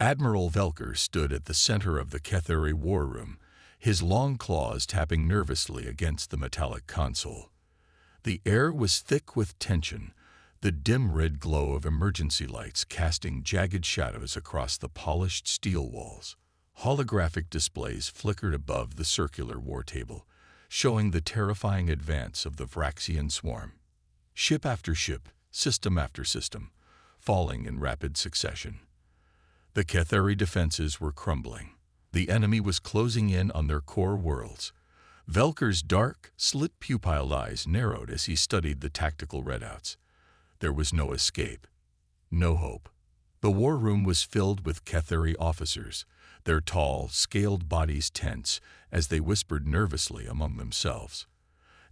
Admiral Velker stood at the center of the HFY war room, his long claws tapping nervously against the metallic console. The air was thick with tension, the dim red glow of emergency lights casting jagged shadows across the polished steel walls. Holographic displays flickered above the circular war table, showing the terrifying advance of the Vraxian swarm. Ship after ship, system after system, falling in rapid succession. The HFY defenses were crumbling. The enemy was closing in on their core worlds. Velker's dark, slit-pupiled eyes narrowed as he studied the tactical readouts. There was no escape, no hope. The war room was filled with HFY officers, their tall, scaled bodies tense as they whispered nervously among themselves.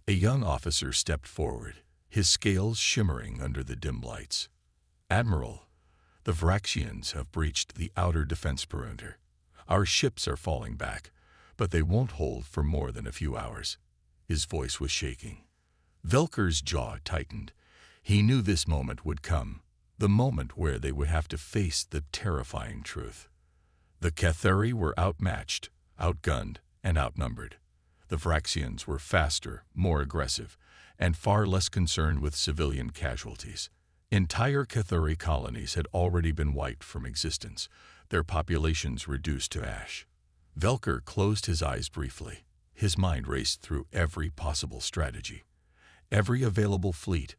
A young officer stepped forward, his scales shimmering under the dim lights. "Admiral, the Vraxians have breached the outer defense perimeter. Our ships are falling back, but they won't hold for more than a few hours." His voice was shaking. Velker's jaw tightened. He knew this moment would come, the moment where they would have to face the terrifying truth. The HFY were outmatched, outgunned, and outnumbered. The Vraxians were faster, more aggressive, and far less concerned with civilian casualties. Entire HFY colonies had already been wiped from existence, their populations reduced to ash. Velker closed his eyes briefly. His mind raced through every possible strategy, every available fleet,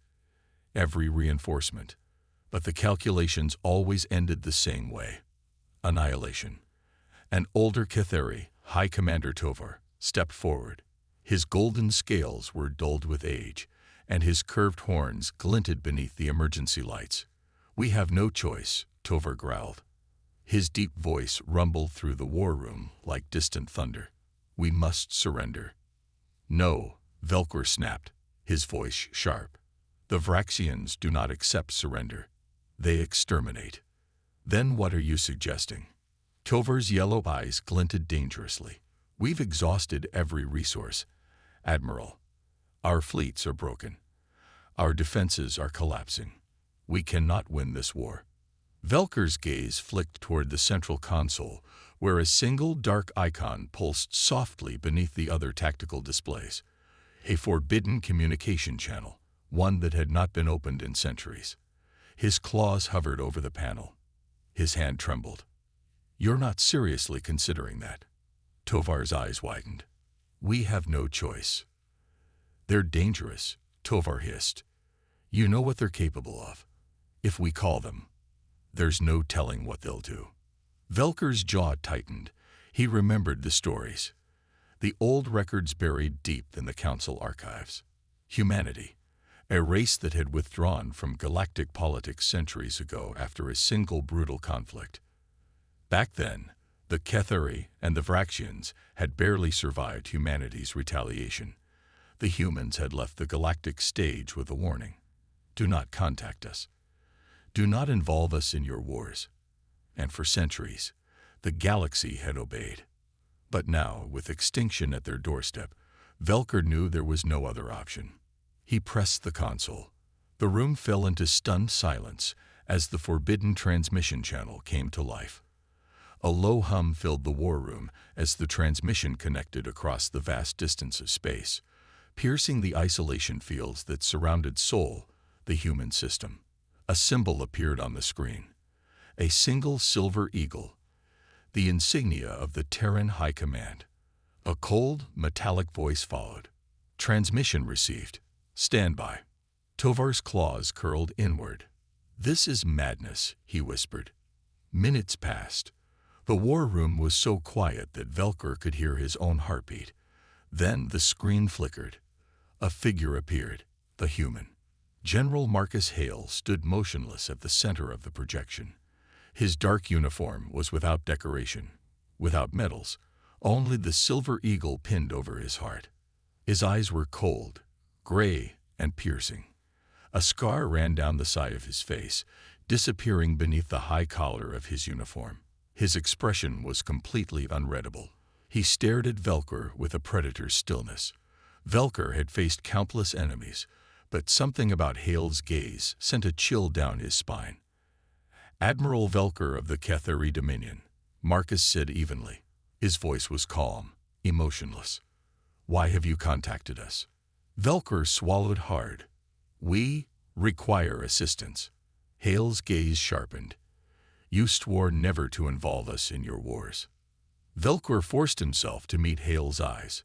every reinforcement. But the calculations always ended the same way: annihilation. An older HFY, High Commander Tovar, stepped forward. His golden scales were dulled with age, and his curved horns glinted beneath the emergency lights. "We have no choice," Tovar growled. His deep voice rumbled through the war room like distant thunder. "We must surrender." "No," Velker snapped, his voice sharp. "The Vraxians do not accept surrender. They exterminate." "Then what are you suggesting?" Tovar's yellow eyes glinted dangerously. "We've exhausted every resource, Admiral. Our fleets are broken. Our defenses are collapsing. We cannot win this war." Velker's gaze flicked toward the central console, where a single dark icon pulsed softly beneath the other tactical displays. A forbidden communication channel, one that had not been opened in centuries. His claws hovered over the panel. His hand trembled. "You're not seriously considering that?" Tovar's eyes widened. "We have no choice." "They're dangerous," Tovar hissed. "You know what they're capable of. If we call them, there's no telling what they'll do." Velker's jaw tightened. He remembered the stories, the old records buried deep in the Council archives. Humanity, a race that had withdrawn from galactic politics centuries ago after a single brutal conflict. Back then, the HFY and the Vraxians had barely survived humanity's retaliation. The humans had left the galactic stage with a warning: "Do not contact us. Do not involve us in your wars." And for centuries, the galaxy had obeyed. But now, with extinction at their doorstep, Velker knew there was no other option. He pressed the console. The room fell into stunned silence as the forbidden transmission channel came to life. A low hum filled the war room as the transmission connected across the vast distance of space, piercing the isolation fields that surrounded Sol, the human system. A symbol appeared on the screen. A single silver eagle, the insignia of the Terran High Command. A cold, metallic voice followed. "Transmission received. Stand by." Tovar's claws curled inward. "This is madness," he whispered. Minutes passed. The war room was so quiet that Velker could hear his own heartbeat. Then the screen flickered. A figure appeared, the human. General Marcus Hale stood motionless at the center of the projection. His dark uniform was without decoration, without medals, only the silver eagle pinned over his heart. His eyes were cold, gray, and piercing. A scar ran down the side of his face, disappearing beneath the high collar of his uniform. His expression was completely unreadable. He stared at Velker with a predator's stillness. Velker had faced countless enemies, but something about Hale's gaze sent a chill down his spine. Admiral Velker of the Ketheri Dominion, Marcus said evenly. His voice was calm, emotionless. Why have you contacted us? Velker swallowed hard. We require assistance. Hale's gaze sharpened. You swore never to involve us in your wars. Velker forced himself to meet Hale's eyes.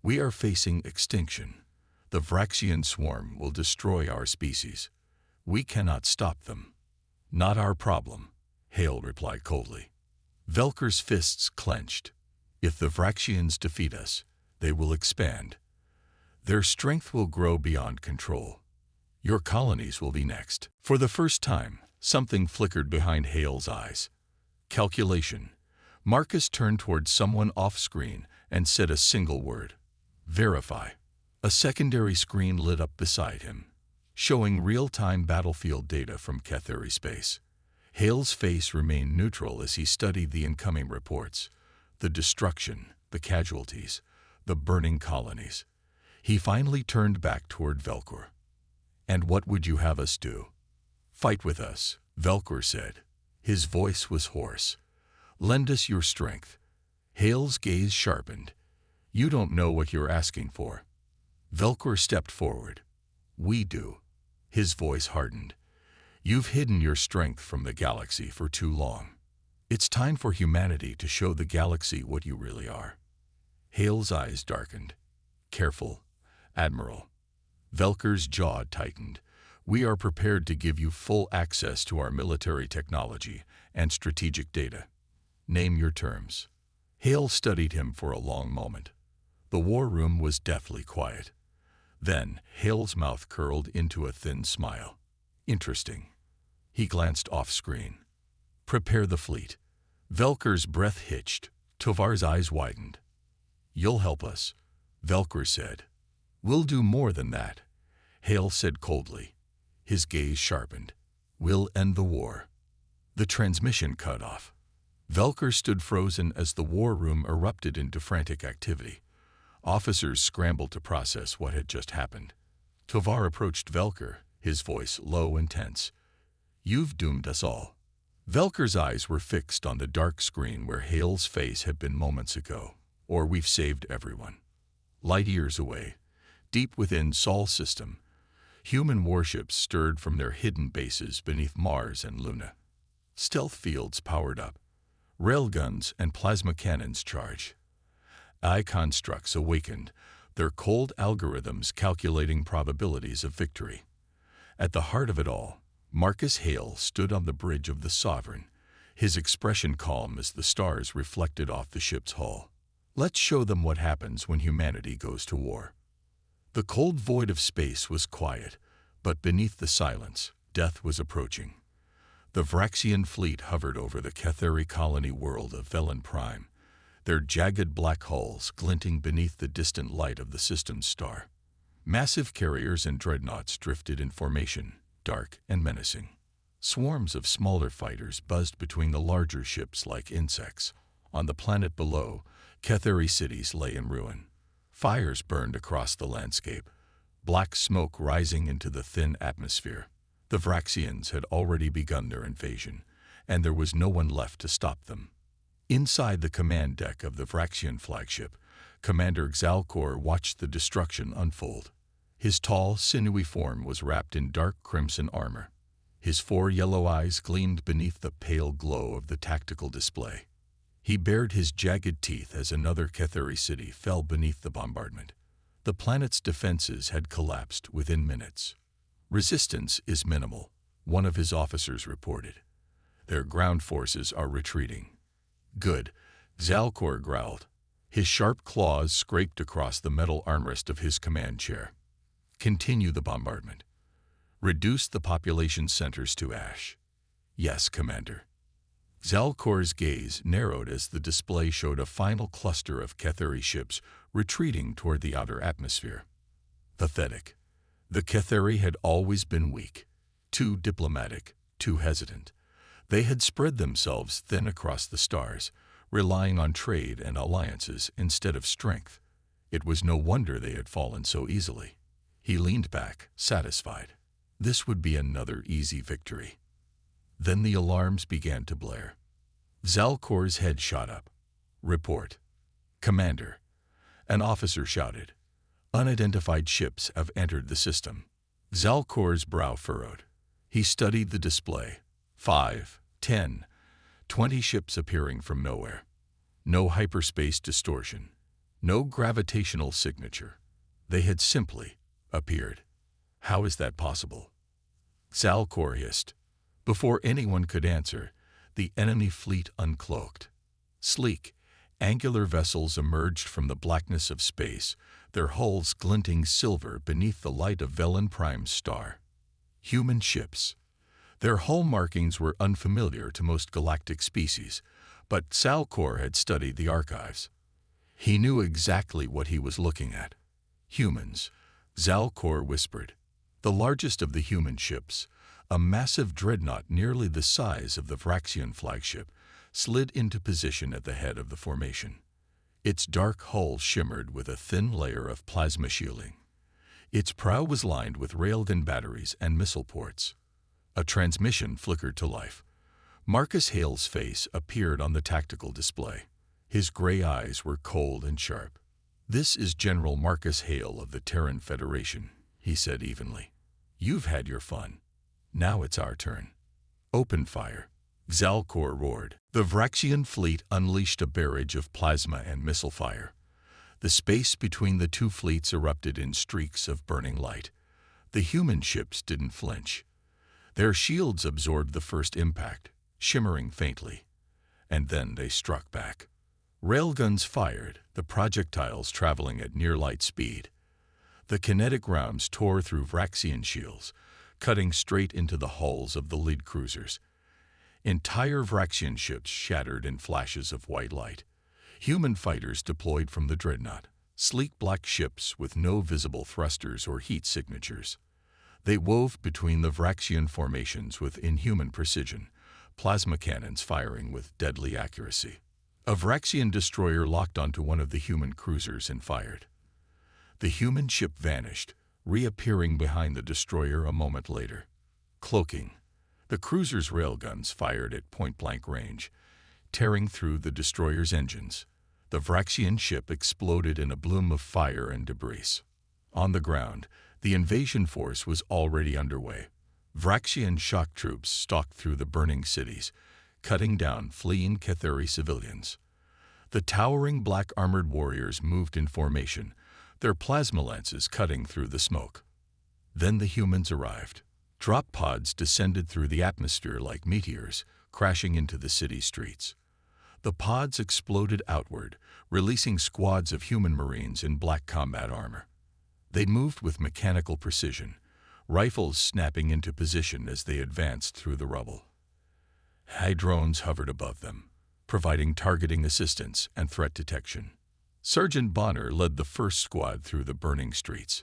We are facing extinction. The Vraxian swarm will destroy our species. We cannot stop them. Not our problem, Hale replied coldly. Velker's fists clenched. If the Vraxians defeat us, they will expand. Their strength will grow beyond control. Your colonies will be next. For the first time, something flickered behind Hale's eyes. Calculation. Marcus turned toward someone off-screen and said a single word. Verify. A secondary screen lit up beside him, showing real-time battlefield data from Ketheri space. Hale's face remained neutral as he studied the incoming reports. The destruction, the casualties, the burning colonies. He finally turned back toward Velker. And what would you have us do? Fight with us, Velker said. His voice was hoarse. Lend us your strength. Hale's gaze sharpened. You don't know what you're asking for. Velker stepped forward. We do. His voice hardened. You've hidden your strength from the galaxy for too long. It's time for humanity to show the galaxy what you really are. Hale's eyes darkened. Careful, Admiral. Velker's jaw tightened. We are prepared to give you full access to our military technology and strategic data. Name your terms. Hale studied him for a long moment. The war room was deathly quiet. Then Hale's mouth curled into a thin smile. Interesting. He glanced off-screen. Prepare the fleet. Velker's breath hitched. Tovar's eyes widened. You'll help us, Velker said. We'll do more than that, Hale said coldly. His gaze sharpened. We'll end the war. The transmission cut off. Velker stood frozen as the war room erupted into frantic activity. Officers scrambled to process what had just happened. Tovar approached Velker, his voice low and tense. You've doomed us all. Velker's eyes were fixed on the dark screen where Hale's face had been moments ago. Or we've saved everyone. Light years away, deep within Sol's system, human warships stirred from their hidden bases beneath Mars and Luna. Stealth fields powered up. Railguns and plasma cannons charged. AI constructs awakened, their cold algorithms calculating probabilities of victory. At the heart of it all, Marcus Hale stood on the bridge of the Sovereign, his expression calm as the stars reflected off the ship's hull. Let's show them what happens when humanity goes to war. The cold void of space was quiet, but beneath the silence, death was approaching. The Vraxian fleet hovered over the Ketheri colony world of Velen Prime, their jagged black hulls glinting beneath the distant light of the system's star. Massive carriers and dreadnoughts drifted in formation, dark and menacing. Swarms of smaller fighters buzzed between the larger ships like insects. On the planet below, Ketheri cities lay in ruin. Fires burned across the landscape, black smoke rising into the thin atmosphere. The Vraxians had already begun their invasion, and there was no one left to stop them. Inside the command deck of the Vraxian flagship, Commander Xalcor watched the destruction unfold. His tall, sinewy form was wrapped in dark crimson armor. His 4 yellow eyes gleamed beneath the pale glow of the tactical display. He bared his jagged teeth as another Ketheri city fell beneath the bombardment. The planet's defenses had collapsed within minutes. Resistance is minimal, one of his officers reported. Their ground forces are retreating. Good, Xalcor growled. His sharp claws scraped across the metal armrest of his command chair. Continue the bombardment. Reduce the population centers to ash. Yes, Commander. Xalcor's gaze narrowed as the display showed a final cluster of Ketheri ships retreating toward the outer atmosphere. Pathetic. The Ketheri had always been weak, too diplomatic, too hesitant. They had spread themselves thin across the stars, relying on trade and alliances instead of strength. It was no wonder they had fallen so easily. He leaned back, satisfied. This would be another easy victory. Then the alarms began to blare. Zalkor's head shot up. "Report. Commander." An officer shouted. "Unidentified ships have entered the system." Zalkor's brow furrowed. He studied the display. 5, 10, 20 ships appearing from nowhere. No hyperspace distortion. No gravitational signature. They had simply appeared. "How is that possible?" Zalkor hissed. Before anyone could answer, the enemy fleet uncloaked. Sleek, angular vessels emerged from the blackness of space, their hulls glinting silver beneath the light of Velen Prime's star. Human ships. Their hull markings were unfamiliar to most galactic species, but Zalkor had studied the archives. He knew exactly what he was looking at. Humans, Zalkor whispered. The largest of the human ships, a massive dreadnought nearly the size of the Vraxian flagship, slid into position at the head of the formation. Its dark hull shimmered with a thin layer of plasma shielding. Its prow was lined with railgun batteries and missile ports. A transmission flickered to life. Marcus Hale's face appeared on the tactical display. His gray eyes were cold and sharp. "This is General Marcus Hale of the Terran Federation," he said evenly. "You've had your fun. Now it's our turn. Open fire." Zalkor roared. The Vraxian fleet unleashed a barrage of plasma and missile fire. The space between the two fleets erupted in streaks of burning light. The human ships didn't flinch. Their shields absorbed the first impact, shimmering faintly. And then they struck back. Railguns fired, the projectiles traveling at near-light speed. The kinetic rounds tore through Vraxian shields, cutting straight into the hulls of the lead cruisers. Entire Vraxian ships shattered in flashes of white light. Human fighters deployed from the dreadnought, sleek black ships with no visible thrusters or heat signatures. They wove between the Vraxian formations with inhuman precision, plasma cannons firing with deadly accuracy. A Vraxian destroyer locked onto one of the human cruisers and fired. The human ship vanished, reappearing behind the destroyer a moment later. Cloaking. The cruiser's railguns fired at point-blank range, tearing through the destroyer's engines. The Vraxian ship exploded in a bloom of fire and debris. On the ground, the invasion force was already underway. Vraxian shock troops stalked through the burning cities, cutting down fleeing Ketheri civilians. The towering black armored warriors moved in formation, their plasma lances cutting through the smoke. Then the humans arrived. Drop pods descended through the atmosphere like meteors, crashing into the city streets. The pods exploded outward, releasing squads of human marines in black combat armor. They moved with mechanical precision, rifles snapping into position as they advanced through the rubble. High drones hovered above them, providing targeting assistance and threat detection. Sergeant Bonner led the first squad through the burning streets.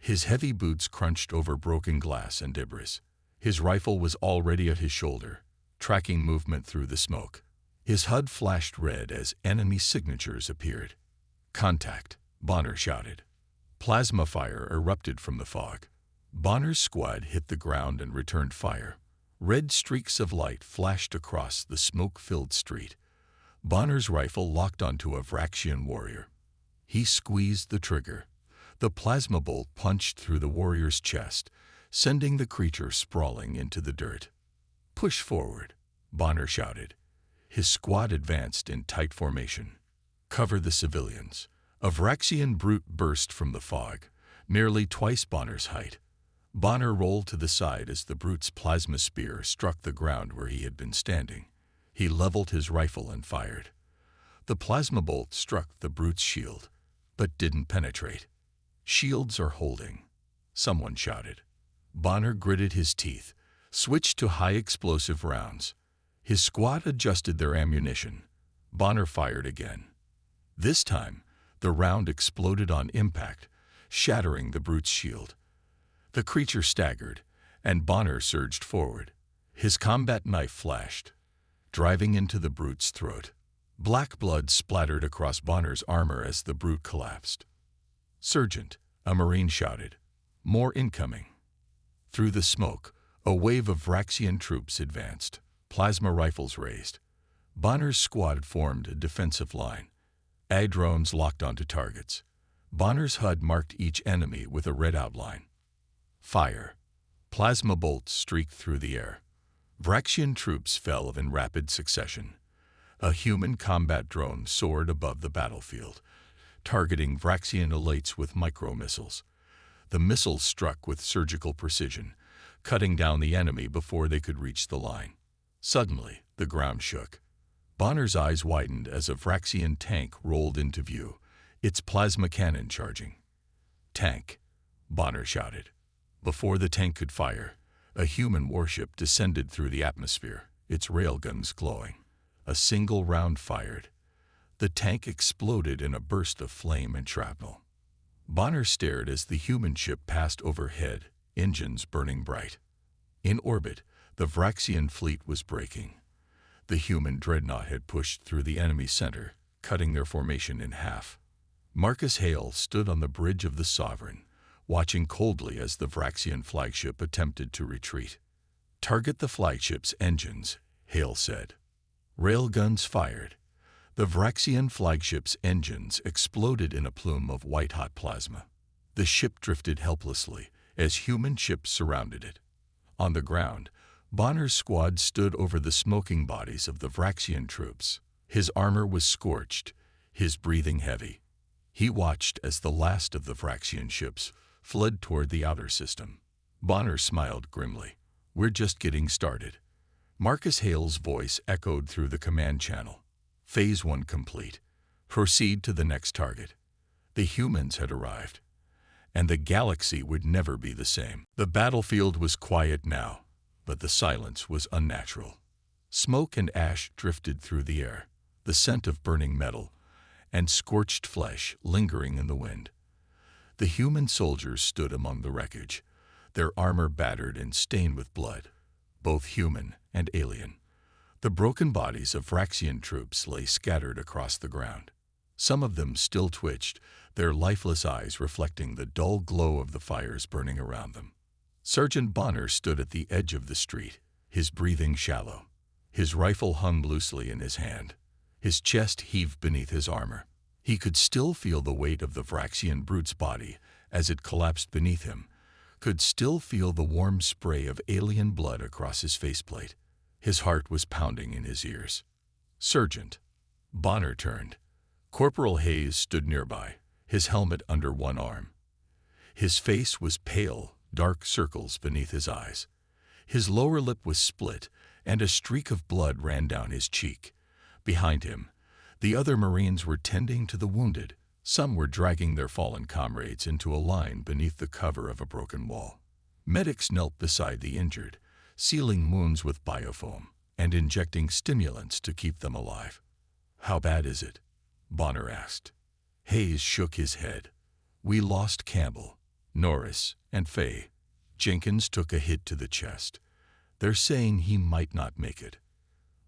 His heavy boots crunched over broken glass and debris. His rifle was already at his shoulder, tracking movement through the smoke. His HUD flashed red as enemy signatures appeared. "Contact," Bonner shouted. Plasma fire erupted from the fog. Bonner's squad hit the ground and returned fire. Red streaks of light flashed across the smoke-filled street. Bonner's rifle locked onto a Vraxian warrior. He squeezed the trigger. The plasma bolt punched through the warrior's chest, sending the creature sprawling into the dirt. "Push forward," Bonner shouted. His squad advanced in tight formation. "Cover the civilians." A Vraxian brute burst from the fog, nearly twice Bonner's height. Bonner rolled to the side as the brute's plasma spear struck the ground where he had been standing. He leveled his rifle and fired. The plasma bolt struck the brute's shield, but didn't penetrate. "Shields are holding," someone shouted. Bonner gritted his teeth, switched to high-explosive rounds. His squad adjusted their ammunition. Bonner fired again. This time, the round exploded on impact, shattering the brute's shield. The creature staggered, and Bonner surged forward. His combat knife flashed, driving into the brute's throat. Black blood splattered across Bonner's armor as the brute collapsed. "Sergeant," a Marine shouted. "More incoming." Through the smoke, A wave of Vraxian troops advanced, plasma rifles raised. Bonner's squad formed a defensive line. A-drones locked onto targets. Bonner's HUD marked each enemy with a red outline. Fire. Plasma bolts streaked through the air. Vraxian troops fell in rapid succession. A human combat drone soared above the battlefield, targeting Vraxian elites with micro-missiles. The missiles struck with surgical precision, cutting down the enemy before they could reach the line. Suddenly, the ground shook. Bonner's eyes widened as a Vraxian tank rolled into view, its plasma cannon charging. "Tank!" Bonner shouted. Before the tank could fire, a human warship descended through the atmosphere, its railguns glowing. A single round fired. The tank exploded in a burst of flame and shrapnel. Bonner stared as the human ship passed overhead, engines burning bright. In orbit, the Vraxian fleet was breaking. The human dreadnought had pushed through the enemy center, cutting their formation in half. Marcus Hale stood on the bridge of the Sovereign, watching coldly as the Vraxian flagship attempted to retreat. "Target the flagship's engines," Hale said. Railguns fired. The Vraxian flagship's engines exploded in a plume of white-hot plasma. The ship drifted helplessly as human ships surrounded it. On the ground, Bonner's squad stood over the smoking bodies of the Vraxian troops. His armor was scorched, his breathing heavy. He watched as the last of the Vraxian ships fled toward the outer system. Bonner smiled grimly. "We're just getting started." Marcus Hale's voice echoed through the command channel. "Phase 1 complete. Proceed to the next target." The humans had arrived, and the galaxy would never be the same. The battlefield was quiet now, but the silence was unnatural. Smoke and ash drifted through the air, the scent of burning metal and scorched flesh lingering in the wind. The human soldiers stood among the wreckage, their armor battered and stained with blood, both human and alien. The broken bodies of Vraxian troops lay scattered across the ground. Some of them still twitched, their lifeless eyes reflecting the dull glow of the fires burning around them. Sergeant Bonner stood at the edge of the street, his breathing shallow. His rifle hung loosely in his hand. His chest heaved beneath his armor. He could still feel the weight of the Vraxian brute's body as it collapsed beneath him, could still feel the warm spray of alien blood across his faceplate. His heart was pounding in his ears. "Sergeant." Bonner turned. Corporal Hayes stood nearby, his helmet under one arm. His face was pale, dark circles beneath his eyes. His lower lip was split, and a streak of blood ran down his cheek. Behind him, the other Marines were tending to the wounded. Some were dragging their fallen comrades into a line beneath the cover of a broken wall. Medics knelt beside the injured, sealing wounds with biofoam and injecting stimulants to keep them alive. "How bad is it?" Bonner asked. Hayes shook his head. "We lost Campbell, Norris, and Fay. Jenkins took a hit to the chest. They're saying he might not make it."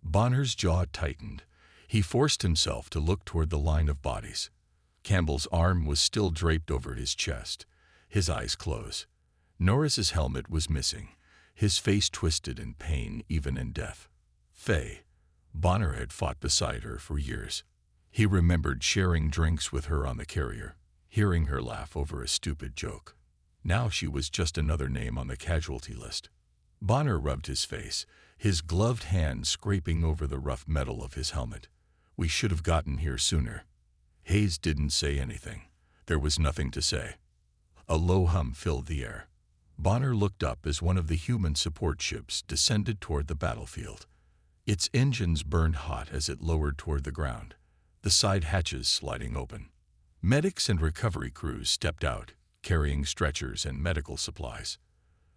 Bonner's jaw tightened. He forced himself to look toward the line of bodies. Campbell's arm was still draped over his chest, his eyes closed. Norris's helmet was missing, his face twisted in pain even in death. Fay. Bonner had fought beside her for years. He remembered sharing drinks with her on the carrier, hearing her laugh over a stupid joke. Now she was just another name on the casualty list. Bonner rubbed his face, his gloved hand scraping over the rough metal of his helmet. "We should have gotten here sooner." Hayes didn't say anything. There was nothing to say. A low hum filled the air. Bonner looked up as one of the human support ships descended toward the battlefield. Its engines burned hot as it lowered toward the ground, the side hatches sliding open. Medics and recovery crews stepped out, carrying stretchers and medical supplies.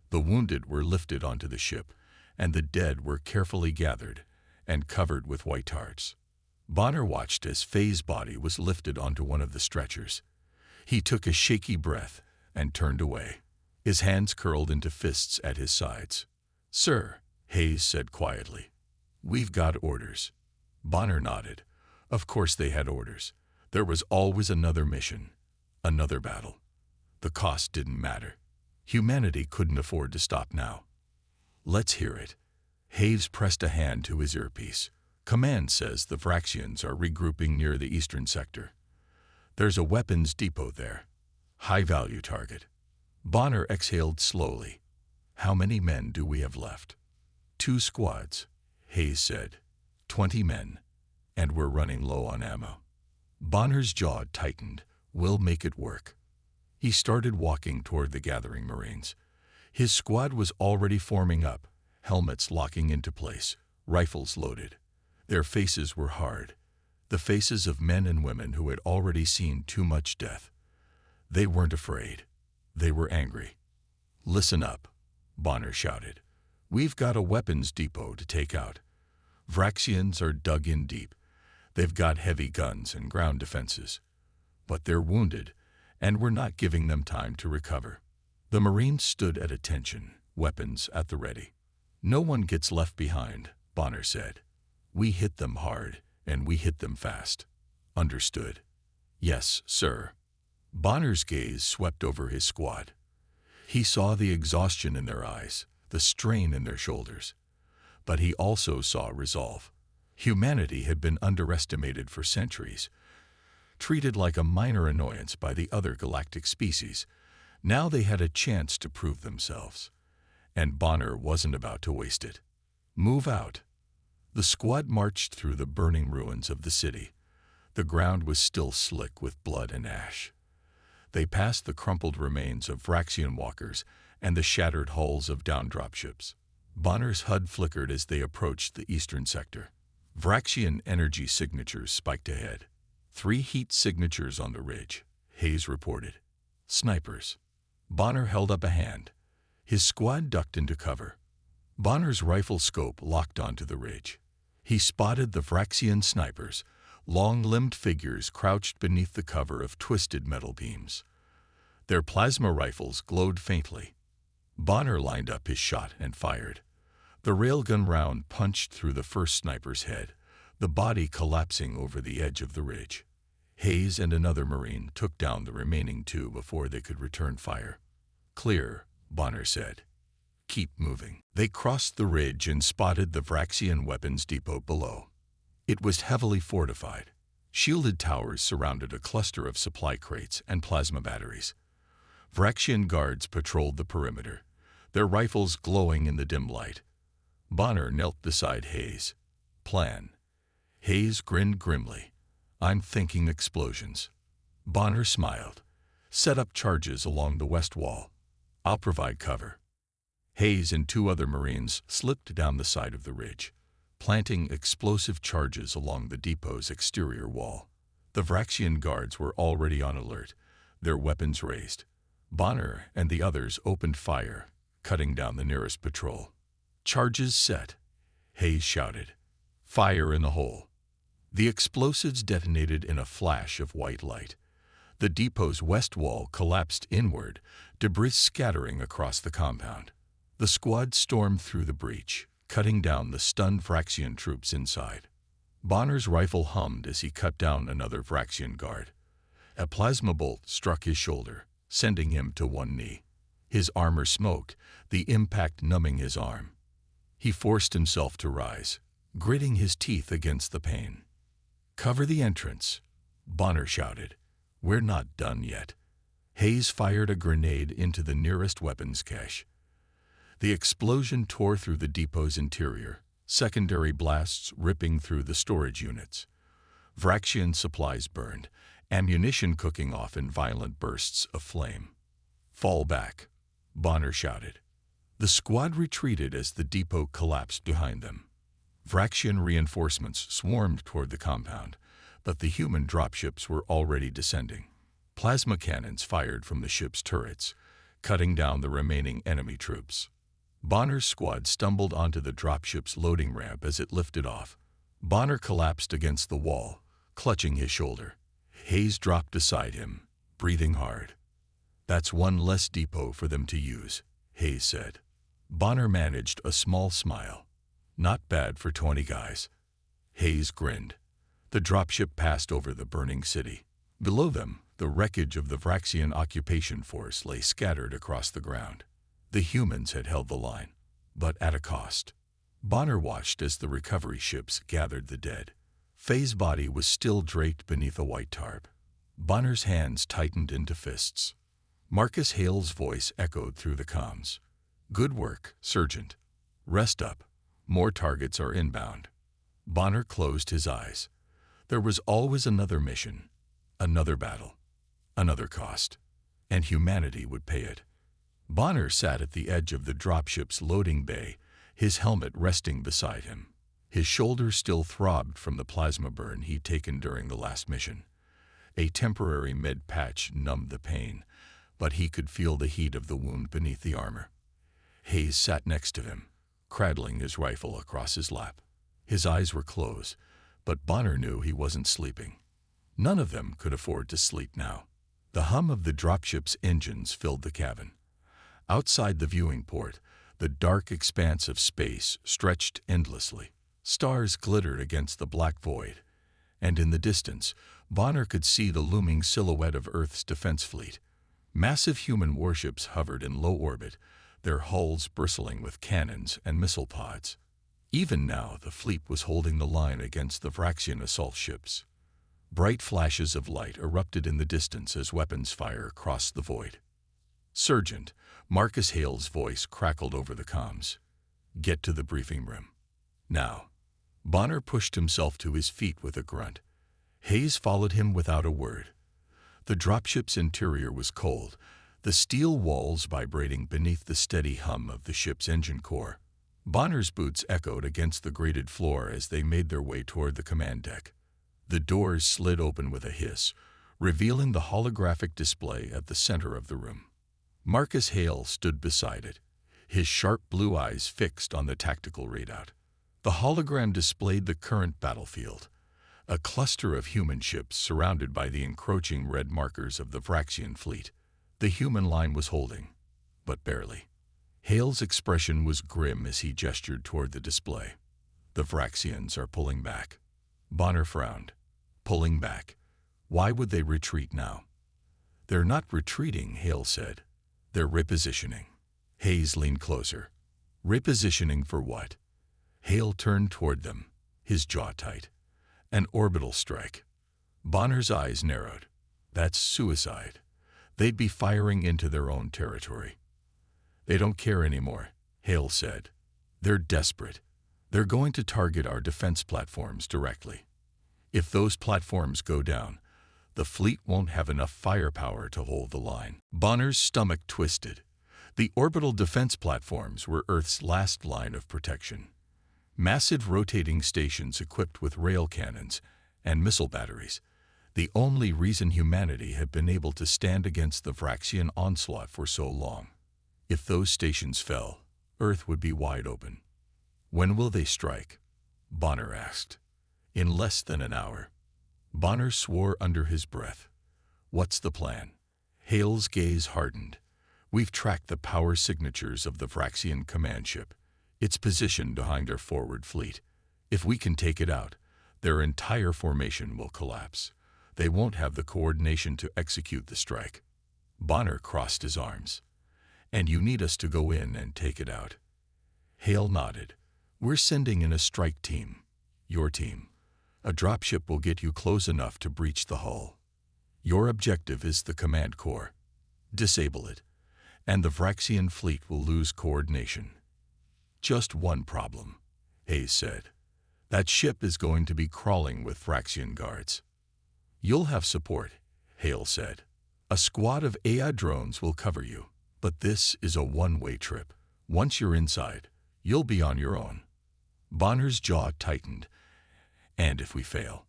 The wounded were lifted onto the ship, and the dead were carefully gathered and covered with white tarps. Bonner watched as Fay's body was lifted onto one of the stretchers. He took a shaky breath and turned away, his hands curled into fists at his sides. "Sir," Hayes said quietly, "we've got orders." Bonner nodded. Of course they had orders. There was always another mission, another battle. The cost didn't matter. Humanity couldn't afford to stop now. Let's hear it. Hayes pressed a hand to his earpiece. Command says the Vraxians are regrouping near the eastern sector. There's a weapons depot there. High-value target. Bonner exhaled slowly. How many men do we have left? 2 squads, Hayes said. 20 men. And we're running low on ammo. Bonner's jaw tightened. We'll make it work. He started walking toward the gathering Marines. His squad was already forming up, helmets locking into place, rifles loaded. Their faces were hard, the faces of men and women who had already seen too much death. They weren't afraid. They were angry. Listen up, Bonner shouted. We've got a weapons depot to take out. Vraxians are dug in deep. They've got heavy guns and ground defenses. But they're wounded, and we're not giving them time to recover. The Marines stood at attention, weapons at the ready. No one gets left behind, Bonner said. We hit them hard, and we hit them fast. Understood? Yes, sir. Bonner's gaze swept over his squad. He saw the exhaustion in their eyes, the strain in their shoulders. But he also saw resolve. Humanity had been underestimated for centuries, treated like a minor annoyance by the other galactic species. Now they had a chance to prove themselves. And Bonner wasn't about to waste it. Move out. The squad marched through the burning ruins of the city. The ground was still slick with blood and ash. They passed the crumpled remains of Vraxian walkers and the shattered hulls of downed dropships. Bonner's HUD flickered as they approached the eastern sector. Vraxian energy signatures spiked ahead. 3 heat signatures on the ridge, Hayes reported. Snipers. Bonner held up a hand. His squad ducked into cover. Bonner's rifle scope locked onto the ridge. He spotted the Vraxian snipers, long-limbed figures crouched beneath the cover of twisted metal beams. Their plasma rifles glowed faintly. Bonner lined up his shot and fired. The railgun round punched through the first sniper's head, the body collapsing over the edge of the ridge. Hayes and another Marine took down the remaining 2 before they could return fire. Clear, Bonner said. Keep moving. They crossed the ridge and spotted the Vraxian weapons depot below. It was heavily fortified. Shielded towers surrounded a cluster of supply crates and plasma batteries. Vraxian guards patrolled the perimeter, their rifles glowing in the dim light. Bonner knelt beside Hayes. Plan. Hayes grinned grimly. I'm thinking explosions. Bonner smiled. Set up charges along the west wall. I'll provide cover. Hayes and 2 other Marines slipped down the side of the ridge, planting explosive charges along the depot's exterior wall. The Vraxian guards were already on alert, their weapons raised. Bonner and the others opened fire, cutting down the nearest patrol. Charges set, Hayes shouted. Fire in the hole. The explosives detonated in a flash of white light. The depot's west wall collapsed inward, debris scattering across the compound. The squad stormed through the breach, cutting down the stunned Vraxian troops inside. Bonner's rifle hummed as he cut down another Vraxian guard. A plasma bolt struck his shoulder, sending him to one knee. His armor smoked, the impact numbing his arm. He forced himself to rise, gritting his teeth against the pain. Cover the entrance, Bonner shouted. We're not done yet. Hayes fired a grenade into the nearest weapons cache. The explosion tore through the depot's interior, secondary blasts ripping through the storage units. Vraxian supplies burned, ammunition cooking off in violent bursts of flame. Fall back, Bonner shouted. The squad retreated as the depot collapsed behind them. Vraxian reinforcements swarmed toward the compound, but the human dropships were already descending. Plasma cannons fired from the ship's turrets, cutting down the remaining enemy troops. Bonner's squad stumbled onto the dropship's loading ramp as it lifted off. Bonner collapsed against the wall, clutching his shoulder. Hayes dropped beside him, breathing hard. That's one less depot for them to use, Hayes said. Bonner managed a small smile. Not bad for 20 guys. Hayes grinned. The dropship passed over the burning city. Below them, the wreckage of the Vraxian occupation force lay scattered across the ground. The humans had held the line. but at a cost. Bonner watched as the recovery ships gathered the dead. Faye's body was still draped beneath a white tarp. Bonner's hands tightened into fists. Marcus Hale's voice echoed through the comms. "Good work, Sergeant. Rest up. More targets are inbound." Bonner closed his eyes. There was always another mission, another battle, another cost, and humanity would pay it. Bonner sat at the edge of the dropship's loading bay, his helmet resting beside him. His shoulders still throbbed from the plasma burn he'd taken during the last mission. A temporary med patch numbed the pain, but he could feel the heat of the wound beneath the armor. Hayes sat next to him, cradling his rifle across his lap. His eyes were closed, but Bonner knew he wasn't sleeping. None of them could afford to sleep now. The hum of the dropship's engines filled the cabin. Outside the viewing port, the dark expanse of space stretched endlessly. Stars glittered against the black void, and in the distance, Bonner could see the looming silhouette of Earth's defense fleet. Massive human warships hovered in low orbit, their hulls bristling with cannons and missile pods. Even now, the fleet was holding the line against the Vraxian assault ships. Bright flashes of light erupted in the distance as weapons fire crossed the void. "Sergeant," Marcus Hale's voice crackled over the comms. "Get to the briefing room. Now." Bonner pushed himself to his feet with a grunt. Hayes followed him without a word. The dropship's interior was cold, the steel walls vibrating beneath the steady hum of the ship's engine core. Bonner's boots echoed against the grated floor as they made their way toward the command deck. The doors slid open with a hiss, revealing the holographic display at the center of the room. Marcus Hale stood beside it, his sharp blue eyes fixed on the tactical readout. The hologram displayed the current battlefield, a cluster of human ships surrounded by the encroaching red markers of the Vraxian fleet. The human line was holding, but barely. Hale's expression was grim as he gestured toward the display. "The Vraxians are pulling back." Bonner frowned. "Pulling back? Why would they retreat now?" "They're not retreating," Hale said. "They're repositioning." Hayes leaned closer. "Repositioning for what?" Hale turned toward them, his jaw tight. "An orbital strike." Bonner's eyes narrowed. "That's suicide. They'd be firing into their own territory." "They don't care anymore," Hale said. "They're desperate. They're going to target our defense platforms directly. If those platforms go down, the fleet won't have enough firepower to hold the line." Bonner's stomach twisted. The orbital defense platforms were Earth's last line of protection. Massive rotating stations equipped with rail cannons and missile batteries, the only reason humanity had been able to stand against the Vraxian onslaught for so long. If those stations fell, Earth would be wide open. "When will they strike?" Bonner asked. "In less than an hour." Bonner swore under his breath. "What's the plan?" Hale's gaze hardened. "We've tracked the power signatures of the Vraxian command ship. It's positioned behind our forward fleet. If we can take it out, their entire formation will collapse. They won't have the coordination to execute the strike." Bonner crossed his arms. "And you need us to go in and take it out?" Hale nodded. "We're sending in a strike team. Your team. A dropship will get you close enough to breach the hull. Your objective is the command core. Disable it, and the Vraxian fleet will lose coordination." "Just one problem," Hayes said. "That ship is going to be crawling with Vraxian guards." "You'll have support," Hale said. "A squad of AI drones will cover you, but this is a one-way trip. Once you're inside, you'll be on your own." Bonner's jaw tightened. "And if we fail?"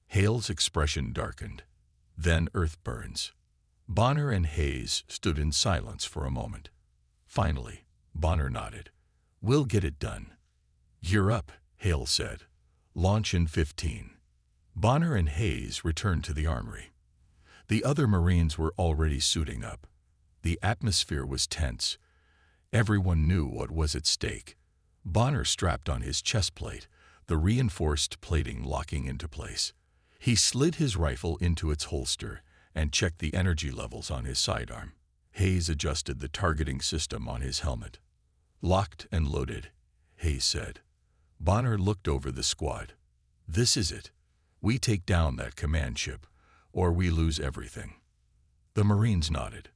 Hale's expression darkened. "Then Earth burns." Bonner and Hayes stood in silence for a moment. Finally, Bonner nodded. "We'll get it done." "You're up," Hale said. "Launch in 15. Bonner and Hayes returned to the armory. The other Marines were already suiting up. The atmosphere was tense. Everyone knew what was at stake. Bonner strapped on his chest plate, the reinforced plating locking into place. He slid his rifle into its holster and checked the energy levels on his sidearm. Hayes adjusted the targeting system on his helmet. Locked and loaded, Hayes said. Bonner looked over the squad. This is it. We take down that command ship, or we lose everything. The Marines nodded.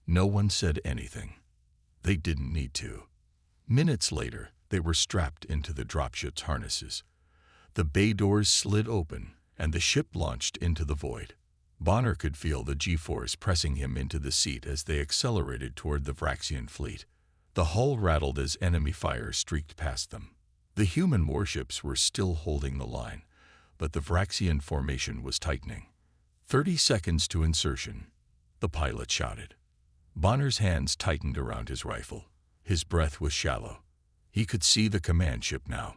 No one said anything. They didn't need to. Minutes later, they were strapped into the dropship's harnesses. The bay doors slid open, and the ship launched into the void. Bonner could feel the G-force pressing him into the seat as they accelerated toward the Vraxian fleet. The hull rattled as enemy fire streaked past them. The human warships were still holding the line, but the Vraxian formation was tightening. 30 seconds to insertion, the pilot shouted. Bonner's hands tightened around his rifle. His breath was shallow. He could see the command ship now.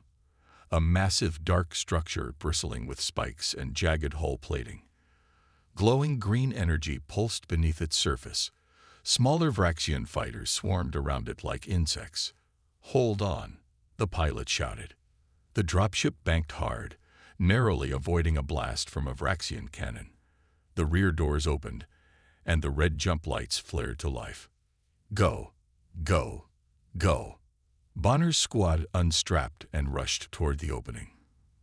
A massive dark structure bristling with spikes and jagged hull plating. Glowing green energy pulsed beneath its surface. Smaller Vraxian fighters swarmed around it like insects. Hold on, the pilot shouted. The dropship banked hard, narrowly avoiding a blast from a Vraxian cannon. The rear doors opened, and the red jump lights flared to life. Go, go, go. Bonner's squad unstrapped and rushed toward the opening.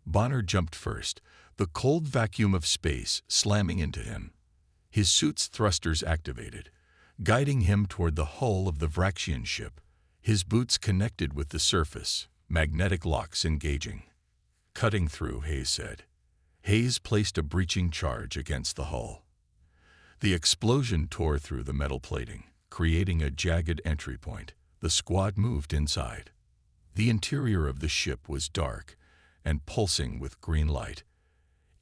Bonner jumped first, the cold vacuum of space slamming into him. His suit's thrusters activated, guiding him toward the hull of the Vraxian ship. His boots connected with the surface, magnetic locks engaging. Cutting through, Hayes said. Hayes placed a breaching charge against the hull. The explosion tore through the metal plating, creating a jagged entry point. The squad moved inside. The interior of the ship was dark and pulsing with green light.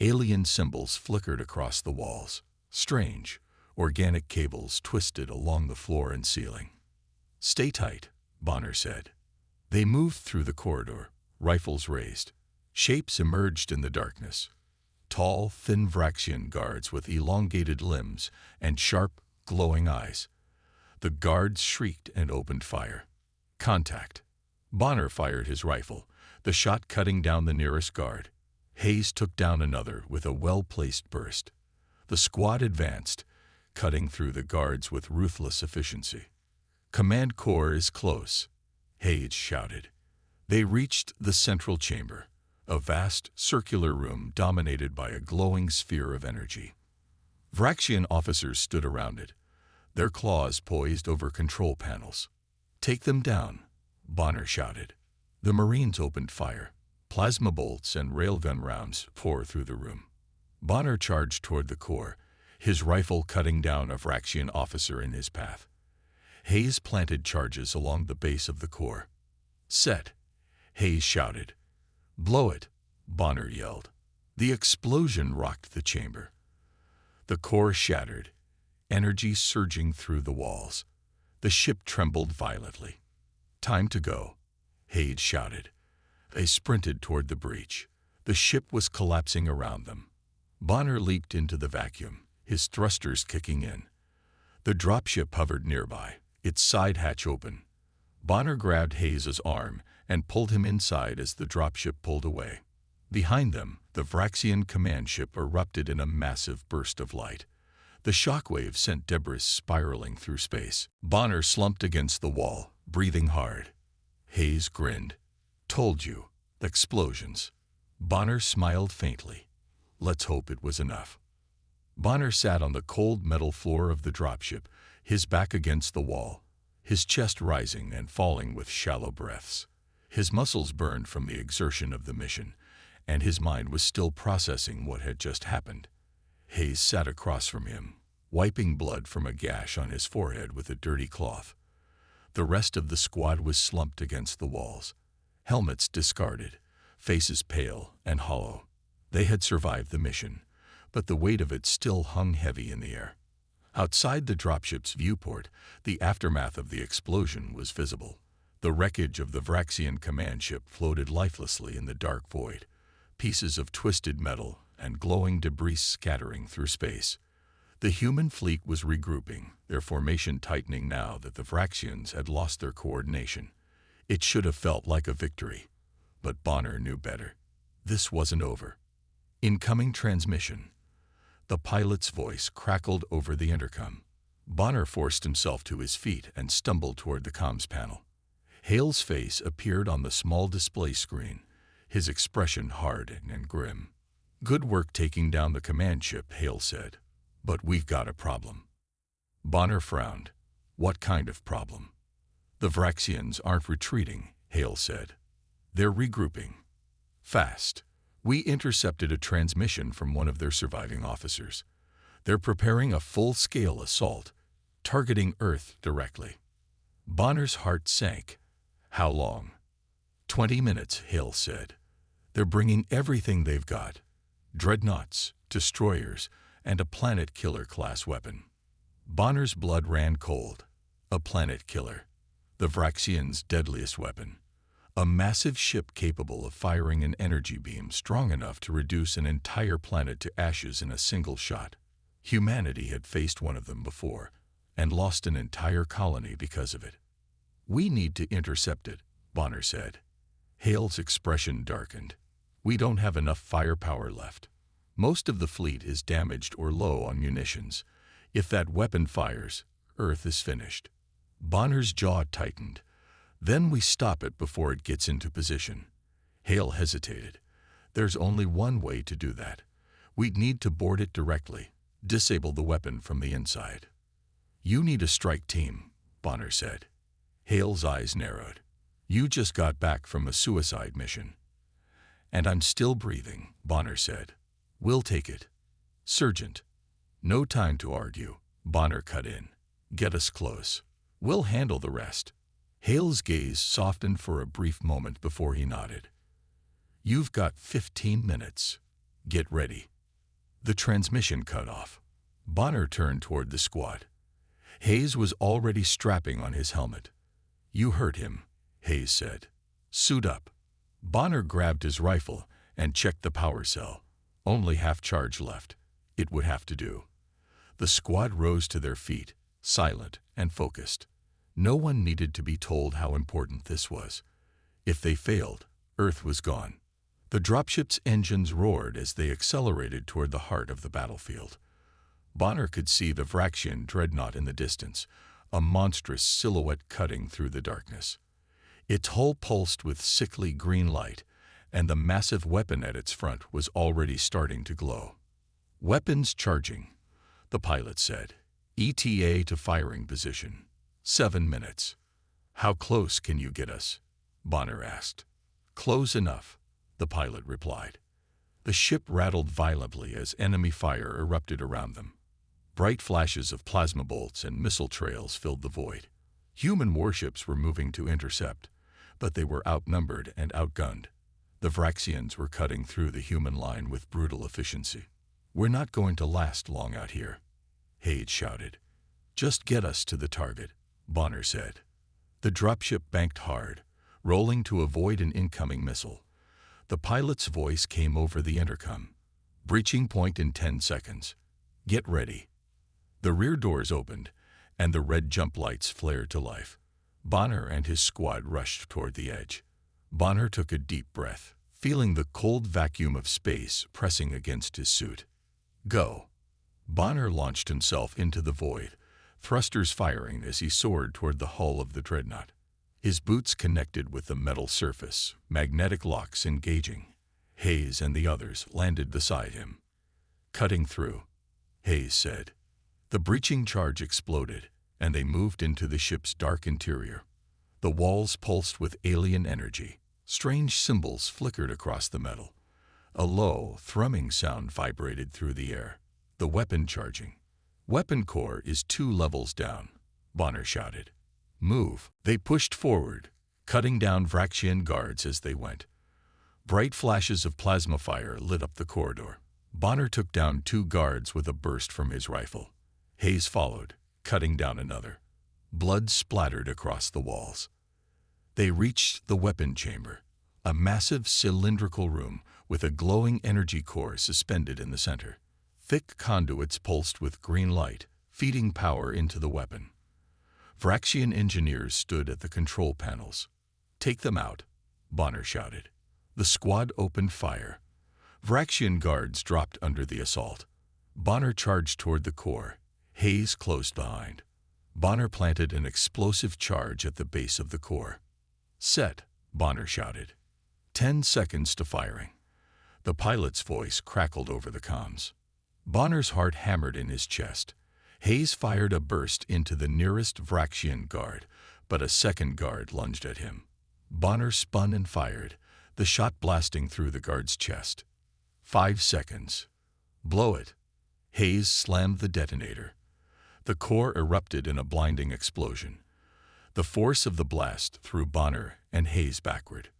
Alien symbols flickered across the walls. Strange, organic cables twisted along the floor and ceiling. Stay tight, Bonner said. They moved through the corridor, rifles raised. Shapes emerged in the darkness. Tall, thin Vraxian guards with elongated limbs and sharp, glowing eyes. The guards shrieked and opened fire. Contact. Bonner fired his rifle, the shot cutting down the nearest guard. Hayes took down another with a well-placed burst. The squad advanced, cutting through the guards with ruthless efficiency. Command Corps is close, Hayes shouted. They reached the central chamber, a vast circular room dominated by a glowing sphere of energy. Vraxian officers stood around it, their claws poised over control panels. Take them down, Bonner shouted. The Marines opened fire. Plasma bolts and railgun rounds poured through the room. Bonner charged toward the core, his rifle cutting down a Vraxian officer in his path. Hayes planted charges along the base of the core. Set, Hayes shouted. Blow it, Bonner yelled. The explosion rocked the chamber. The core shattered, energy surging through the walls. The ship trembled violently. Time to go, Hayes shouted. They sprinted toward the breach. The ship was collapsing around them. Bonner leaped into the vacuum, his thrusters kicking in. The dropship hovered nearby, its side hatch open. Bonner grabbed Hayes's arm and pulled him inside as the dropship pulled away. Behind them, the Vraxian command ship erupted in a massive burst of light. The shockwave sent debris spiraling through space. Bonner slumped against the wall, breathing hard. Hayes grinned. Told you. Explosions. Bonner smiled faintly. Let's hope it was enough. Bonner sat on the cold metal floor of the dropship, his back against the wall, his chest rising and falling with shallow breaths. His muscles burned from the exertion of the mission, and his mind was still processing what had just happened. Hayes sat across from him, wiping blood from a gash on his forehead with a dirty cloth. The rest of the squad was slumped against the walls, helmets discarded, faces pale and hollow. They had survived the mission, but the weight of it still hung heavy in the air. Outside the dropship's viewport, the aftermath of the explosion was visible. The wreckage of the Vraxian command ship floated lifelessly in the dark void, pieces of twisted metal and glowing debris scattering through space. The human fleet was regrouping, their formation tightening now that the Vraxians had lost their coordination. It should have felt like a victory, but Bonner knew better. This wasn't over. Incoming transmission. The pilot's voice crackled over the intercom. Bonner forced himself to his feet and stumbled toward the comms panel. Hale's face appeared on the small display screen, his expression hard and grim. "Good work taking down the command ship," Hale said. "But we've got a problem." Bonner frowned. "What kind of problem?" "The Vraxians aren't retreating," Hale said. "They're regrouping. Fast. We intercepted a transmission from one of their surviving officers. They're preparing a full-scale assault, targeting Earth directly." Bonner's heart sank. "How long?" 20 minutes, Hale said. "They're bringing everything they've got. Dreadnoughts, destroyers, and a planet killer class weapon." Bonner's blood ran cold. A planet killer. The Vraxians' deadliest weapon. A massive ship capable of firing an energy beam strong enough to reduce an entire planet to ashes in a single shot. Humanity had faced one of them before, and lost an entire colony because of it. "We need to intercept it," Bonner said. Hale's expression darkened. "We don't have enough firepower left. Most of the fleet is damaged or low on munitions. If that weapon fires, Earth is finished." Bonner's jaw tightened. "Then we stop it before it gets into position." Hale hesitated. "There's only one way to do that. We'd need to board it directly, disable the weapon from the inside." "You need a strike team," Bonner said. Hale's eyes narrowed. "You just got back from a suicide mission." "And I'm still breathing," Bonner said. "We'll take it." "Sergeant." "No time to argue," Bonner cut in. "Get us close. We'll handle the rest." Hale's gaze softened for a brief moment before he nodded. "You've got 15 minutes. Get ready." The transmission cut off. Bonner turned toward the squad. Hayes was already strapping on his helmet. "You hurt him," Hayes said. "Suit up." Bonner grabbed his rifle and checked the power cell. Only half charge left. It would have to do. The squad rose to their feet, silent and focused. No one needed to be told how important this was. If they failed, Earth was gone. The dropship's engines roared as they accelerated toward the heart of the battlefield. Bonner could see the Vraxian dreadnought in the distance, a monstrous silhouette cutting through the darkness. Its hull pulsed with sickly green light, and the massive weapon at its front was already starting to glow. "Weapons charging," the pilot said. "ETA to firing position. 7 minutes." "How close can you get us?" Bonner asked. "Close enough," the pilot replied. The ship rattled violently as enemy fire erupted around them. Bright flashes of plasma bolts and missile trails filled the void. Human warships were moving to intercept, but they were outnumbered and outgunned. The Vraxians were cutting through the human line with brutal efficiency. "We're not going to last long out here," Hayes shouted. "Just get us to the target," Bonner said. The dropship banked hard, rolling to avoid an incoming missile. The pilot's voice came over the intercom. "Breaching point in 10 seconds. Get ready." The rear doors opened, and the red jump lights flared to life. Bonner and his squad rushed toward the edge. Bonner took a deep breath, feeling the cold vacuum of space pressing against his suit. "Go." Bonner launched himself into the void, thrusters firing as he soared toward the hull of the dreadnought. His boots connected with the metal surface, magnetic locks engaging. Hayes and the others landed beside him. "Cutting through," Hayes said. The breaching charge exploded, and they moved into the ship's dark interior. The walls pulsed with alien energy. Strange symbols flickered across the metal. A low, thrumming sound vibrated through the air. The weapon charging. "Weapon core is 2 levels down," Bonner shouted. "Move." They pushed forward, cutting down Vraxian guards as they went. Bright flashes of plasma fire lit up the corridor. Bonner took down 2 guards with a burst from his rifle. Hayes followed, cutting down another. Blood splattered across the walls. They reached the weapon chamber, a massive cylindrical room with a glowing energy core suspended in the center. Thick conduits pulsed with green light, feeding power into the weapon. Vraxian engineers stood at the control panels. "Take them out," Bonner shouted. The squad opened fire. Vraxian guards dropped under the assault. Bonner charged toward the core. Hayes closed behind. Bonner planted an explosive charge at the base of the core. Set, Bonner shouted. 10 seconds to firing. The pilot's voice crackled over the comms. Bonner's heart hammered in his chest. Hayes fired a burst into the nearest Vraxian guard, but a second guard lunged at him. Bonner spun and fired, the shot blasting through the guard's chest. 5 seconds. Blow it. Hayes slammed the detonator. The core erupted in a blinding explosion. The force of the blast threw Bonner and Hayes backward.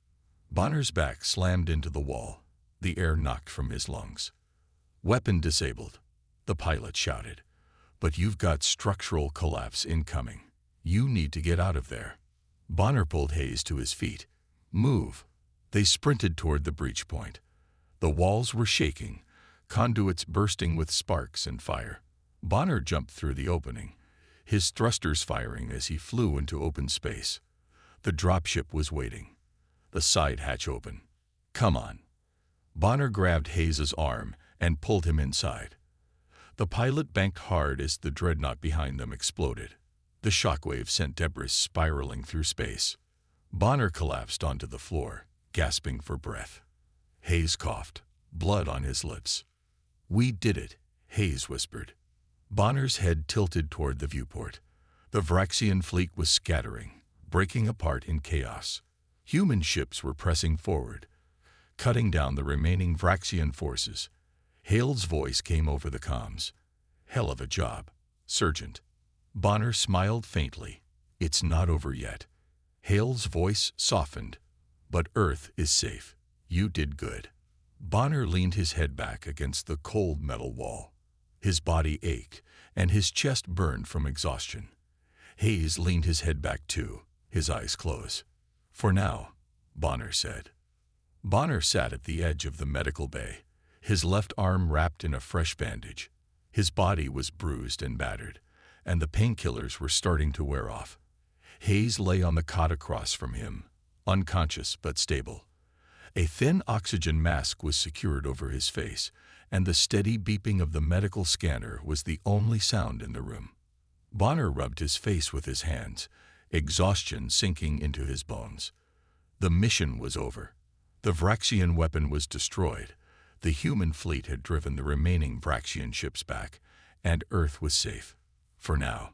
Bonner's back slammed into the wall, the air knocked from his lungs. Weapon disabled, the pilot shouted. But you've got structural collapse incoming. You need to get out of there. Bonner pulled Hayes to his feet. Move. They sprinted toward the breach point. The walls were shaking, conduits bursting with sparks and fire. Bonner jumped through the opening, his thrusters firing as he flew into open space. The dropship was waiting. The side hatch open. Come on. Bonner grabbed Hayes's arm and pulled him inside. The pilot banked hard as the dreadnought behind them exploded. The shockwave sent debris spiraling through space. Bonner collapsed onto the floor, gasping for breath. Hayes coughed, blood on his lips. We did it, Hayes whispered. Bonner's head tilted toward the viewport. The Vraxian fleet was scattering, breaking apart in chaos. Human ships were pressing forward, cutting down the remaining Vraxian forces. Hale's voice came over the comms. Hell of a job, Sergeant. Bonner smiled faintly. It's not over yet. Hale's voice softened. But Earth is safe. You did good. Bonner leaned his head back against the cold metal wall. His body ached, and his chest burned from exhaustion. Hayes leaned his head back too, his eyes closed. For now, Bonner said. Bonner sat at the edge of the medical bay, his left arm wrapped in a fresh bandage. His body was bruised and battered, and the painkillers were starting to wear off. Hayes lay on the cot across from him, unconscious but stable. A thin oxygen mask was secured over his face, and the steady beeping of the medical scanner was the only sound in the room. Bonner rubbed his face with his hands, exhaustion sinking into his bones. The mission was over. The Vraxian weapon was destroyed. The human fleet had driven the remaining Vraxian ships back, and Earth was safe. For now.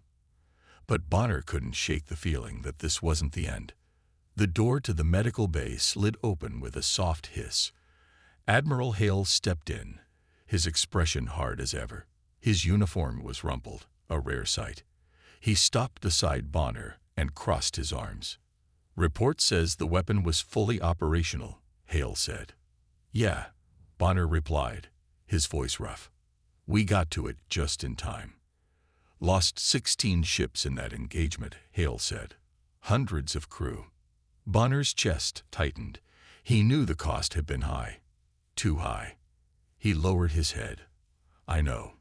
But Bonner couldn't shake the feeling that this wasn't the end. The door to the medical bay slid open with a soft hiss. Admiral Hale stepped in, his expression hard as ever. His uniform was rumpled, a rare sight. He stopped beside Bonner and crossed his arms. Report says the weapon was fully operational, Hale said. Yeah, Bonner replied, his voice rough. We got to it just in time. Lost 16 ships in that engagement, Hale said. Hundreds of crew. Bonner's chest tightened. He knew the cost had been high. Too high. He lowered his head. I know.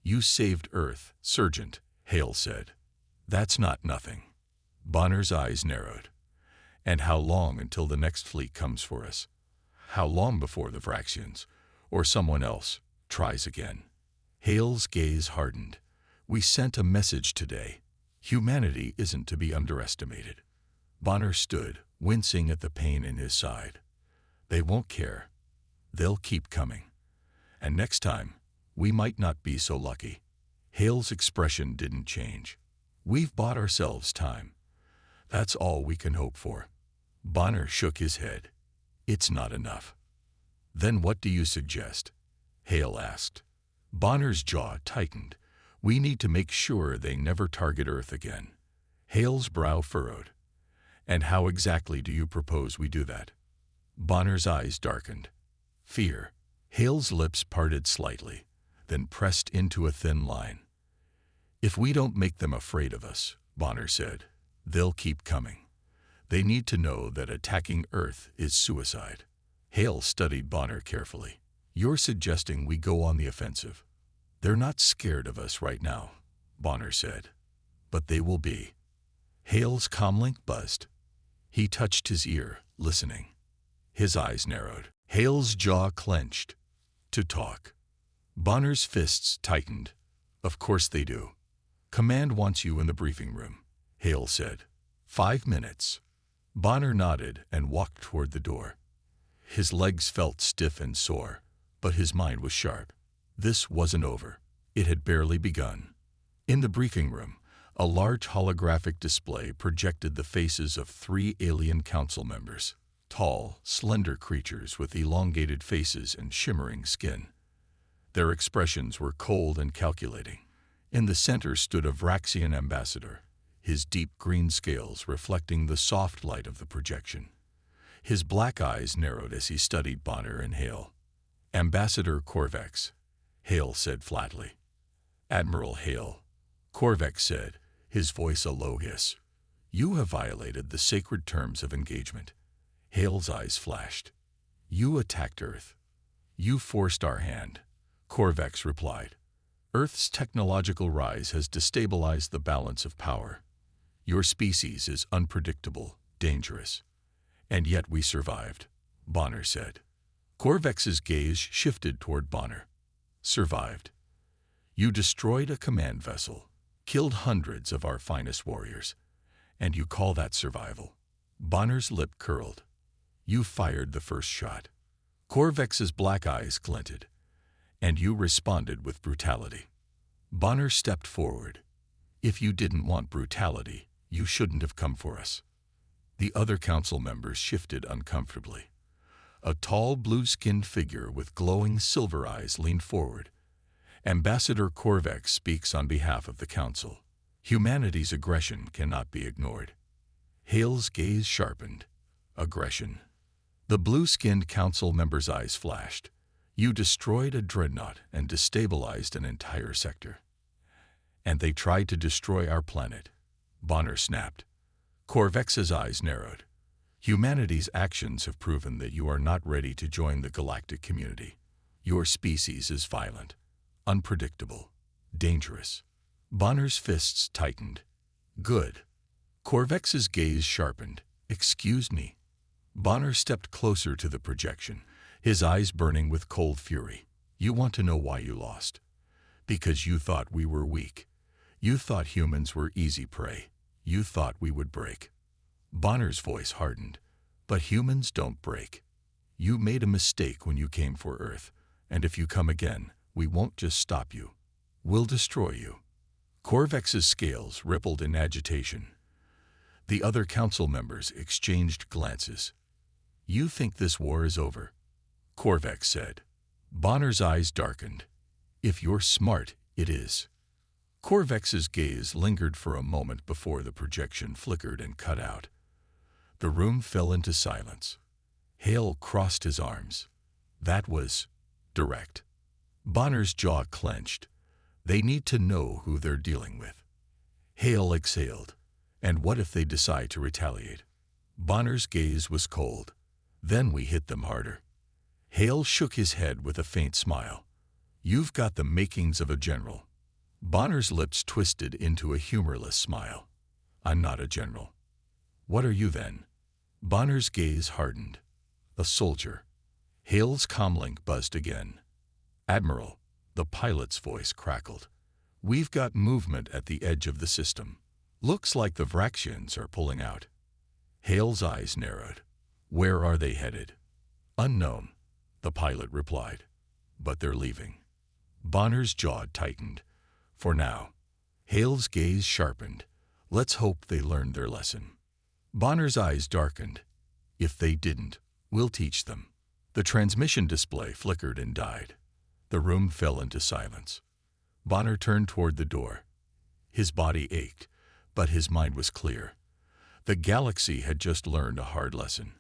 You saved Earth, Sergeant, Hale said. That's not nothing. Bonner's eyes narrowed. And how long until the next fleet comes for us? How long before the Vraxians, or someone else, tries again? Hale's gaze hardened. We sent a message today. Humanity isn't to be underestimated. Bonner stood, wincing at the pain in his side. They won't care. They'll keep coming. And next time, we might not be so lucky. Hale's expression didn't change. We've bought ourselves time. That's all we can hope for. Bonner shook his head. It's not enough. Then what do you suggest? Hale asked. Bonner's jaw tightened. We need to make sure they never target Earth again. Hale's brow furrowed. And how exactly do you propose we do that? Bonner's eyes darkened. Fear. Hale's lips parted slightly, then pressed into a thin line. If we don't make them afraid of us, Bonner said, they'll keep coming. They need to know that attacking Earth is suicide. Hale studied Bonner carefully. You're suggesting we go on the offensive. They're not scared of us right now, Bonner said. But they will be. Hale's comlink buzzed. He touched his ear, listening. His eyes narrowed. Hale's jaw clenched. To talk. Bonner's fists tightened. Of course they do. Command wants you in the briefing room, Hale said. 5 minutes. Bonner nodded and walked toward the door. His legs felt stiff and sore, but his mind was sharp. This wasn't over. It had barely begun. In the briefing room, a large holographic display projected the faces of 3 alien council members, tall, slender creatures with elongated faces and shimmering skin. Their expressions were cold and calculating. In the center stood a Vraxian ambassador, his deep green scales reflecting the soft light of the projection. His black eyes narrowed as he studied Bonner and Hale. "Ambassador Korvax," Hale said flatly. "Admiral Hale," Korvax said, his voice a low hiss. "You have violated the sacred terms of engagement." Hale's eyes flashed. "You attacked Earth. You forced our hand," Korvax replied. "Earth's technological rise has destabilized the balance of power. Your species is unpredictable, dangerous. And yet we survived," Bonner said. Korvax's gaze shifted toward Bonner. "Survived? You destroyed a command vessel, killed hundreds of our finest warriors, and you call that survival?" Bonner's lip curled. "You fired the first shot." Korvax's black eyes glinted. "And you responded with brutality." Bonner stepped forward. "If you didn't want brutality, you shouldn't have come for us." The other council members shifted uncomfortably. A tall, blue-skinned figure with glowing silver eyes leaned forward. "Ambassador Korvax speaks on behalf of the council. Humanity's aggression cannot be ignored." Hale's gaze sharpened. "Aggression?" The blue-skinned council member's eyes flashed. "You destroyed a dreadnought and destabilized an entire sector. And they tried to destroy our planet," Bonner snapped. Korvax's eyes narrowed. "Humanity's actions have proven that you are not ready to join the galactic community. Your species is violent, unpredictable, dangerous." Bonner's fists tightened. "Good." Korvax's gaze sharpened. "Excuse me." Bonner stepped closer to the projection, his eyes burning with cold fury. "You want to know why you lost? Because you thought we were weak. You thought humans were easy prey. You thought we would break." Bonner's voice hardened. "But humans don't break. You made a mistake when you came for Earth, and if you come again, we won't just stop you. We'll destroy you." Korvax's scales rippled in agitation. The other council members exchanged glances. "You think this war is over?" Korvax said. Bonner's eyes darkened. "If you're smart, it is." Korvax's gaze lingered for a moment before the projection flickered and cut out. The room fell into silence. Hale crossed his arms. That was direct. Bonner's jaw clenched. They need to know who they're dealing with. Hale exhaled. And what if they decide to retaliate? Bonner's gaze was cold. "Then we hit them harder." Hale shook his head with a faint smile. "You've got the makings of a general." Bonner's lips twisted into a humorless smile. "I'm not a general." "What are you then?" Bonner's gaze hardened. "A soldier." Hale's comlink buzzed again. "Admiral," the pilot's voice crackled. "We've got movement at the edge of the system. Looks like the Vraxians are pulling out." Hale's eyes narrowed. "Where are they headed?" "Unknown," the pilot replied. "But they're leaving." Bonner's jaw tightened. "For now." Hale's gaze sharpened. "Let's hope they learned their lesson." Bonner's eyes darkened. "If they didn't, we'll teach them." The transmission display flickered and died. The room fell into silence. Bonner turned toward the door. His body ached, but his mind was clear. The galaxy had just learned a hard lesson.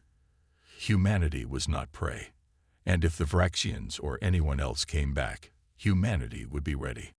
Humanity was not prey, and if the Vraxians or anyone else came back, humanity would be ready.